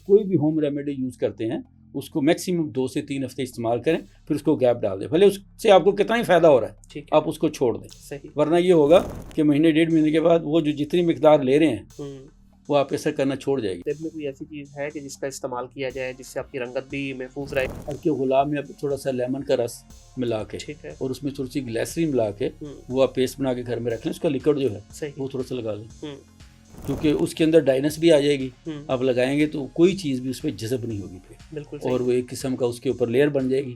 कोई भी home remedy use करते हैं उसको मैक्सिमम 2 से 3 हफ्ते इस्तेमाल करें, फिर उसको गैप डाल दें, भले उससे आपको कितना ही फ़ायदा हो रहा है, ठीक है। आप उसको छोड़ दें। सही। वरना ये होगा कि महीने 1.5 महीने के बाद वो जो जितनी मिकदार ले रहे हैं वो आप असर करना छोड़ जाएगी। सेब में कोई ऐसी चीज़ है कि जिसका इस्तेमाल किया जाए जिससे आपकी रंगत भी महफूज रहे? अर्के गुलाब में आप थोड़ा सा लेमन का रस मिला के, ठीक है, और उसमें थोड़ी सी ग्लिसरीन मिला के वो आप पेस्ट बना के घर में रख लें, उसका लिक्विड जो है सही। वो थोड़ा सा लगा लें, क्योंकि उसके अंदर ड्राइनेस भी आ जाएगी। आप लगाएंगे तो कोई चीज़ भी उसमें जज़ब नहीं होगी फिर, बिल्कुल और वो एक किस्म का उसके ऊपर लेयर बन जाएगी।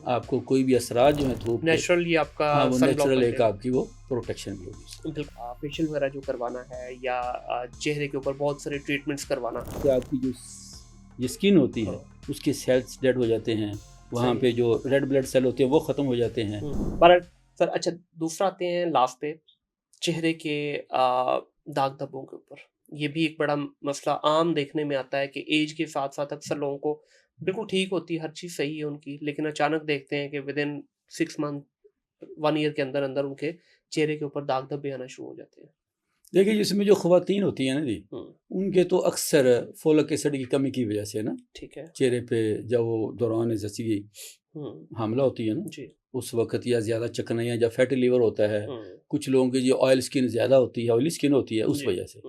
आपको कोई भी असरात जो है धूप नेचुरली आपका हाँ वो नेचुरल एक आपकी वो प्रोटेक्शन भी होगी। फेशियल वगैरह जो करवाना है या चेहरे के ऊपर बहुत सारे ट्रीटमेंट्स करवाना, कि आपकी जो स्किन होती है उसके सेल्स डेड हो जाते हैं, वहाँ पे जो रेड ब्लड सेल होते हैं वो ख़त्म हो जाते हैं। पर सर अच्छा दूसरा आते हैं लास्ट पे चेहरे के दाग धब्बों के ऊपर। ये भी एक बड़ा मसला आम देखने में आता है कि एज के साथ साथ अक्सर लोगों को बिल्कुल ठीक होती है, हर चीज़ सही है उनकी, लेकिन अचानक देखते हैं कि विद इन 6 मंथ 1 ईयर के अंदर अंदर उनके चेहरे के ऊपर दाग धब्बे आना शुरू हो जाते हैं। देखिए जिसमें जो ख़वातीन होती हैं ना जी, उनके तो अक्सर फोलिक एसिड की कमी की वजह से ना, ठीक है, चेहरे पे जब वो दौरान जैसी हामला होती है ना जी, उस वक्त या ज़्यादा चकनाइयाँ या फैटी लीवर होता है, कुछ लोगों की जो ऑयल स्किन ज़्यादा होती है, ऑयली स्किन होती है उस वजह से,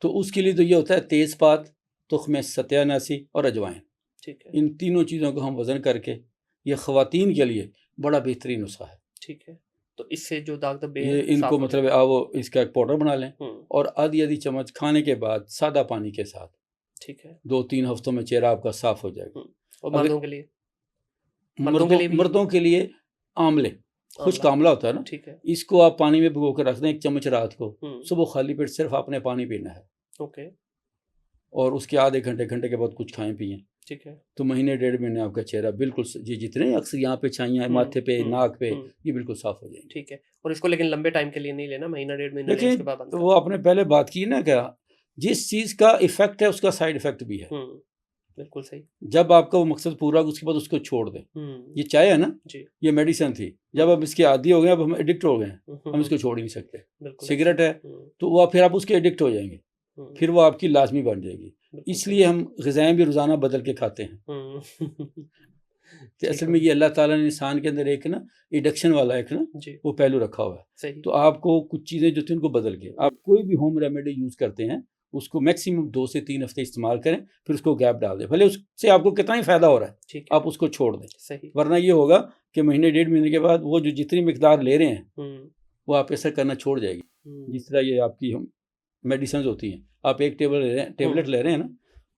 तो उसके लिए तो ये होता है तेज़पात, तुख्म सत्यानासी और अजवाइन। ठीक है, इन तीनों चीज़ों को हम वज़न करके, ये ख़वातीन के लिए बड़ा बेहतरीन नुस्खा है। ठीक है, तो इससे जो दाग धब्बे ये इनको मतलब आप इसका एक पाउडर बना लें और आधी चम्मच खाने के बाद सादा पानी के साथ, ठीक है, 2-3 हफ्तों में चेहरा आपका साफ हो जाएगा। और मर्दों के लिए? मर्दों के लिए आंवले, खुश्क आंवला होता है ना, ठीक है, इसको आप पानी में भिगो कर रख दें 1 चम्मच रात को, सुबह खाली पेट सिर्फ आपने पानी पीना है। ओके, और उसके आधे घंटे के बाद कुछ खाएं पिएं, ठीक है, तो महीने 1.5 महीने आपका चेहरा बिल्कुल ये जितने अक्सर यहाँ पे छाइयाँ हैं माथे पे नाक पे ये बिल्कुल साफ हो जाएंगे। ठीक है, और इसको लेकिन लंबे टाइम के लिए नहीं लेना, महीना 1.5 महीना लेने के बाद तो वो आपने पहले बात की ना, क्या जिस चीज़ का इफेक्ट है उसका साइड इफेक्ट भी है। बिल्कुल सही। जब आपका वो मकसद पूरा उसके बाद उसको छोड़ दें। ये चाय है ना जी, ये मेडिसिन थी, जब अब इसके आदी हो गए, अब हम एडिक्ट हो गए, हम इसको छोड़ ही नहीं सकते। सिगरेट है तो वो फिर आप उसके एडिक्ट हो जाएंगे, फिर वो आपकी लाजमी बन जाएगी, इसलिए हम ग़िज़ाएं भी रोज़ाना बदल के खाते हैं। तो असल में ये अल्लाह ताला ने इंसान के अंदर एक ना एडिक्शन वाला एक ना वो पहलू रखा हुआ है। तो आपको कुछ चीज़ें जो थी उनको बदल के, आप कोई भी होम रेमेडी यूज़ करते हैं उसको मैक्सिमम 2 से 3 हफ्ते इस्तेमाल करें, फिर उसको गैप डाल दें, भले उससे आपको कितना ही फ़ायदा हो रहा है, आप उसको छोड़ दें। सही। वरना ये होगा कि महीने 1.5 महीने के बाद वो जो जितनी मिकदार ले रहे हैं वो आप असर करना छोड़ जाएगी। जिस तरह ये आपकी मेडिसिन होती हैं, आप एक टेबलेट ले रहे हैं ना,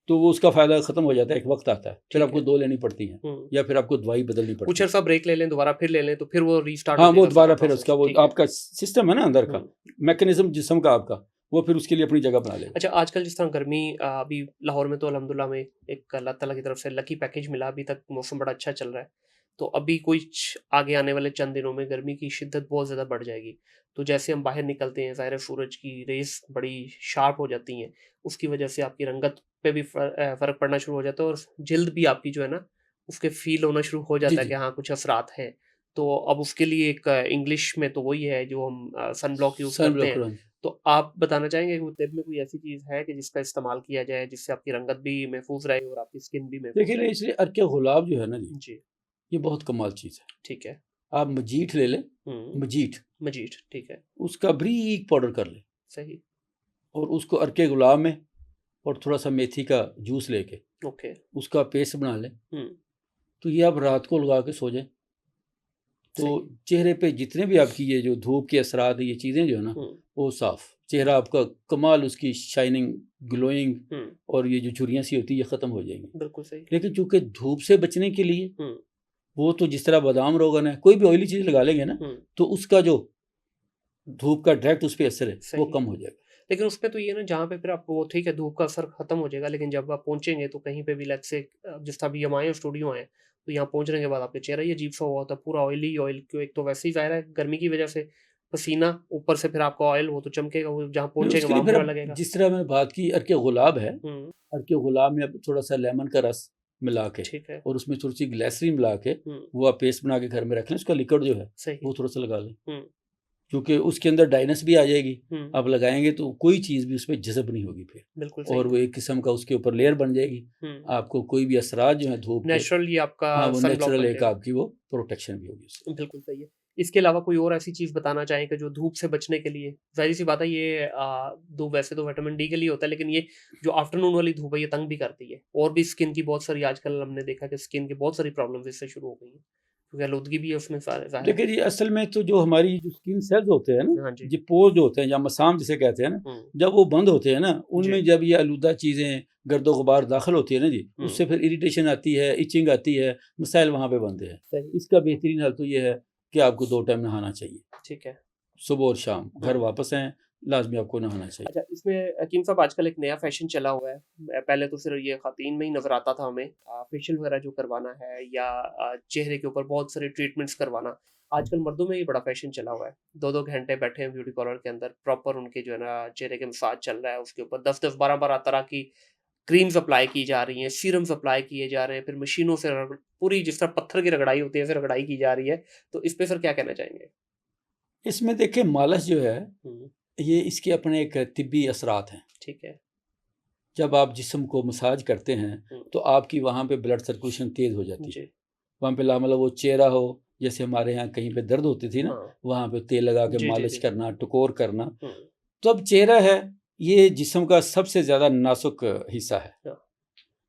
तो वो उसका फ़ायदा ख़त्म हो जाता है, एक वक्त आता है, फिर आपको 2 लेनी पड़ती हैं या फिर आपको दवाई बदलनी पड़ती है। कुछ अर्सा ब्रेक ले लें, दोबारा फिर ले लें तो फिर वो रीस्टार्ट हाँ, वो दोबारा फिर उसका वो आपका सिस्टम है ना अंदर का मैकेनिज्म जिस्म का आपका, वो फिर उसके लिए अपनी जगह बना लेगा। अच्छा आजकल जिस तरह गर्मी अभी लाहौर में तो अल्हम्दुलिल्लाह में एक अल्लाह ताला की तरफ से लकी पैकेज मिला, अभी तक मौसम बड़ा अच्छा चल रहा है, तो अभी कुछ आगे आने वाले चंद दिनों में गर्मी की शिद्दत बहुत ज़्यादा बढ़ जाएगी। तो जैसे हम बाहर निकलते हैं ज़ाहिर है सूरज की रेस बड़ी शार्प हो जाती हैं, उसकी वजह से आपकी रंगत पे भी फ़र्क पड़ना शुरू हो जाता है और जिल्द भी आपकी जो है ना उसके फील होना शुरू हो जाता है कि हाँ कुछ असरात हैं। तो अब उसके लिए एक इंग्लिश में तो वही है जो हम सन ब्लॉक यूज़ करते हैं। तो आप बताना चाहेंगे कि तेब में कोई ऐसी चीज़ है कि जिसका इस्तेमाल किया जाए जिससे आपकी रंगत भी महफूज रहे और आपकी स्किन भी महफूज रहे? देखिए इसलिए अर्के गुलाब जो है ना जी, ये बहुत कमाल चीज़ है। ठीक है, आप मजीठ ले लें, मजीठ ठीक है, उसका बारीक पाउडर कर लें, सही, और उसको अर्के गुलाब में और थोड़ा सा मेथी का जूस लेके ओके, उसका पेस्ट बना लें, तो ये आप रात को लगा के सो जाएं, तो चेहरे पे जितने भी आपकी ये जो धूप के असरात ये चीज़ें जो है ना वो साफ, चेहरा आपका कमाल उसकी शाइनिंग ग्लोइंग और ये जो झुर्रियाँ सी होती है ये ख़त्म हो जाएंगी। बिल्कुल सही। लेकिन चूँकि धूप से बचने के लिए वो तो जिस तरह बादाम रोगन है, कोई भी ऑयली चीज़ लगा लेंगे ना तो उसका जो धूप का डायरेक्ट उस पर असर है वो कम हो जाएगा। लेकिन उस पर तो ये ना जहाँ पे फिर आपको वो ठीक है धूप का असर खत्म हो जाएगा, लेकिन जब आप पहुँचेंगे तो कहीं पे भी लाइक से जिस तरह भी हम आए स्टूडियो आए तो यहाँ पहुँचने के बाद आपका चेहरा ही अजीब सा हुआ होता है, पूरा ऑयली ऑयल, क्यों एक तो वैसे ही ज़ाहिर है गर्मी की वजह से पसीना, ऊपर से फिर आपका ऑयल वो तो चमकेगा, वो जहाँ पहुँचेगा वहाँ बुरा लगेगा। जिस तरह मैंने बात की अर्के गुलाब है, अर्के गुलाब में अब थोड़ा सा लेमन का रस मिला के, ठीक है, और उसमें थोड़ी सी ग्लिसरीन मिला के वो आप पेस्ट बना के घर में रख लें, उसका लिक्विड जो है वो थोड़ा सा लगा लें, क्योंकि उसके अंदर डाइनस भी आ जाएगी, आप लगाएंगे तो कोई चीज़ भी उसमें जज़ब नहीं होगी फिर, बिल्कुल और वो एक किस्म का उसके ऊपर लेयर बन जाएगी, आपको कोई भी असरात जो है धूप नेचुरली आपका हाँ वो सन ब्लॉक नेचुरल बन एक जाएगा। आपकी वो प्रोटेक्शन भी होगी उससे। बिल्कुल सही है। इसके अलावा कोई और ऐसी चीज़ बताना चाहें कि जो धूप से बचने के लिए, ज़ाहिर-सी बात है ये धूप वैसे तो विटामिन डी के लिए होता है, लेकिन ये जो आफ्टरनून वाली धूप है ये तंग भी करती है, और भी स्किन की बहुत सारी आजकल हमने देखा कि स्किन की बहुत सारी प्रॉब्लम्स इससे शुरू हो गई हैं, क्योंकि आलूदगी भी है उसमें ज़ाहिर है। देखिए ये असल में तो जो हमारी जो स्किन सेल्स होते हैं ना, हाँ जी। ये पोर जो होते हैं या मसाम जिसे कहते हैं ना, जब वो बंद होते हैं ना, उनमें जब ये आलूदा चीज़ें गर्दो गुबार दाखिल होती है ना जी, उससे फिर इरिटेशन आती है, इचिंग आती है, मसाइल वहाँ पे बनते हैं। इसका बेहतरीन हल तो ये है कि आपको 2 टाइम नहाना चाहिए, ठीक है। सुबह और शाम। घर वापस आएँ लाज़मी आपको नहाना चाहिए। अच्छा, इसमें हकीम साहब आजकल एक नया फैशन चला हुआ है। पहले तो सिर्फ ये ख़वातीन में ही नज़र आता था हमें, फेशियल वगैरह जो करवाना है या चेहरे के ऊपर बहुत सारे ट्रीटमेंट्स करवाना। आजकल मर्दों में ही बड़ा फैशन चला हुआ है। 2-2 घंटे बैठे हैं ब्यूटी पार्लर के अंदर, प्रॉपर उनके जो है ना चेहरे के मसाज चल रहा है, उसके ऊपर 10-10, 12-12 तरह की क्रीम्स अप्लाई की जा रही हैं, सीरम्स अप्लाई किए जा रहे हैं, फिर मशीनों से पूरी जिस तरह पत्थर की रगड़ाई होती है, ऐसे रगड़ाई की जा रही है। तो इस पे सर क्या कहना चाहेंगे? इसमें देखिए मालिश जो है, ये इसके अपने एक तिब्बी असरात हैं। ठीक है। जब आप जिस्म को मसाज करते हैं तो आपकी वहाँ पे ब्लड सर्कुलेशन तेज़ हो जाती है। वहाँ पे मतलब वो चेहरा हो, जैसे हमारे यहाँ कहीं पे दर्द होती थी ना, वहाँ पे तेल लगा के मालिश करना, टकोर करना। तो अब चेहरा है ये जिस्म का सबसे ज़्यादा नाजुक हिस्सा है।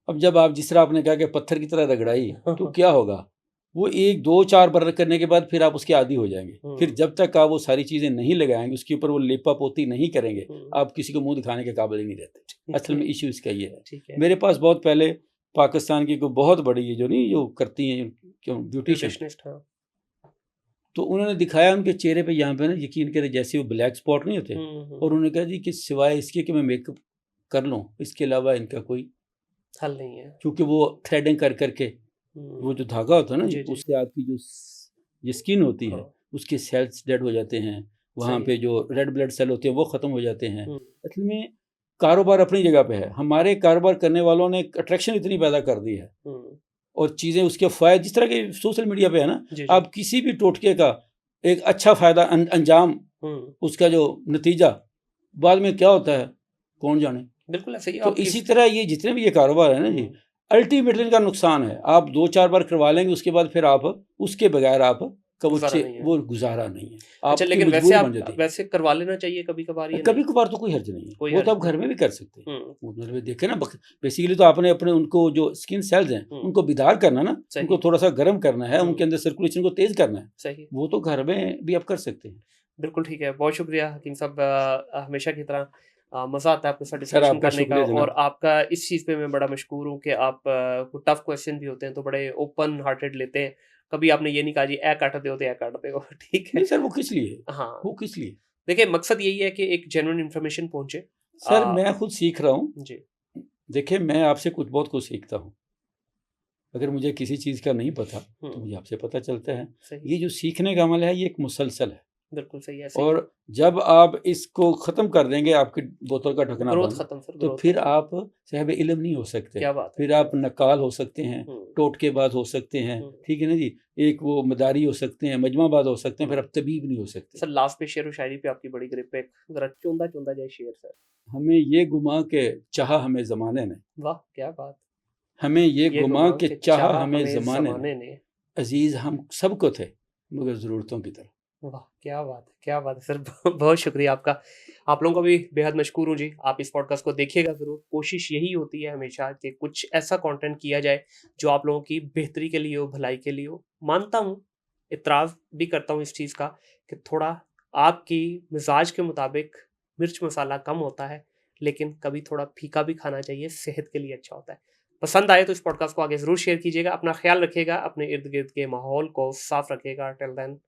अब जब आप जिस तरह आपने कहा कि पत्थर की तरह रगड़ाई, तो क्या होगा, वो 1, 2, 4 बार करने के बाद फिर आप उसके आदी हो जाएंगे। फिर जब तक आप वो सारी चीज़ें नहीं लगाएंगे, उसके ऊपर वो लेपा पोती नहीं करेंगे, आप किसी को मुंह दिखाने के काबिल ही नहीं रहते। असल में इशू इसका ये है। मेरे पास बहुत पहले पाकिस्तान की कोई बहुत बड़ी ये जो नहीं जो करती हैं क्यों ब्यूटिशियन, तो उन्होंने दिखाया उनके चेहरे पे यहाँ पे ना, यकीन करें जैसे वो ब्लैक स्पॉट नहीं होते, और उन्होंने कहा जी कि सिवाय इसके कि मैं मेकअप कर लूँ, इसके अलावा इनका कोई हल नहीं है। क्योंकि वो थ्रेडिंग कर करके वो जो धागा होता है ना, उससे आपकी जो ये स्किन होती है उसके सेल्स डेड हो जाते हैं, वहाँ पे जो रेड ब्लड सेल होते हैं वो ख़त्म हो जाते हैं। असल में कारोबार अपनी जगह पे है, हमारे कारोबार करने वालों ने अट्रैक्शन इतनी पैदा कर दी है, और चीज़ें उसके फ़ायदे जिस तरह के सोशल मीडिया पे है ना, आप किसी भी टोटके का एक अच्छा फ़ायदा अंजाम, उसका जो नतीजा बाद में क्या होता है कौन जाने। बिल्कुल ऐसे ही। तो इसी तरह ये जितने भी ये कारोबार है ना जी, अल्टीमेटली इनका नुकसान है। आप 2-4 बार करवा लेंगे, उसके बाद फिर आप उसके बगैर आप वो गुजारा नहीं है। अच्छा, लेकिन वैसे करवा लेना चाहिए कभी-कभार, कभी-कभार तो कोई हर्ज नहीं है, वो तो आप घर में भी कर सकते हैं। मतलब देखे ना, बेसिकली तो आपने अपने उनको जो स्किन सेल्स हैं उनको बेदार करना ना, उनको थोड़ा सा गर्म करना है, उनके अंदर सर्कुलेशन को तेज करना है, वो तो घर में भी आप कर सकते हैं। बिल्कुल ठीक है, बहुत शुक्रिया हकीम साहब, हमेशा की तरह मज़ा आता है आपके साथ डिस्कशन करने का, और आपका इस चीज़ पे मैं बड़ा मशकूर हूँ कि आप टफ क्वेश्चन भी होते हैं तो बड़े ओपन हार्टेड लेते हैं। कभी आपने ये नहीं कहा जी ए काट दो तो ए काट दो। ठीक है नहीं सर, वो किस लिए, हाँ वो किस लिए, देखिए मकसद यही है कि एक जेन्युइन इन्फॉर्मेशन पहुंचे। सर मैं खुद सीख रहा हूँ जी। देखिए मैं आपसे बहुत कुछ सीखता हूँ, अगर मुझे किसी चीज़ का नहीं पता तो मुझे आपसे पता चलता है। ये जो सीखने का अमल है ये एक मुसलसल है। बिल्कुल सही है। और जब आप इसको ख़त्म कर देंगे, आपकी बोतल का ढकना बंद, तो फिर आप साहिब इल्म नहीं हो सकते। क्या बात है। फिर आप नकाल हो सकते हैं, टोटकेबाज हो सकते हैं, ठीक है ना जी, एक वो मदारी हो सकते हैं, मजमाबाज हो सकते हैं, फिर आप तबीब नहीं हो सकते। सर लास्ट पे शेर व शायरी पे आपकी बड़ी ग्रिप है, जरा चुंदा चुंदा जाए शेर सर। हमें ये गुमा के चाहा हमें ज़माने ने, वाह क्या बात, हमें ये गुमा के चाहा हमें ज़माने ने, अजीज़ हम सबको थे मगर ज़रूरतों की तरह। वाह क्या बात है, क्या बात है सर। बहुत शुक्रिया आपका, आप लोगों का भी बेहद मशकूर हूँ जी। आप इस पॉडकास्ट को देखिएगा ज़रूर। कोशिश यही होती है हमेशा कि कुछ ऐसा कंटेंट किया जाए जो आप लोगों की बेहतरी के लिए हो, भलाई के लिए हो। मानता हूँ, इतराज़ भी करता हूँ इस चीज़ का कि थोड़ा आपकी मिजाज के मुताबिक मिर्च मसाला कम होता है, लेकिन कभी थोड़ा फीका भी खाना चाहिए, सेहत के लिए अच्छा होता है। पसंद आए तो इस पॉडकास्ट को आगे ज़रूर शेयर कीजिएगा। अपना ख्याल रखिएगा, अपने इर्द गिर्द के माहौल को साफ रखिएगा। टिल देन,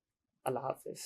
अल्लाह हाफिज़।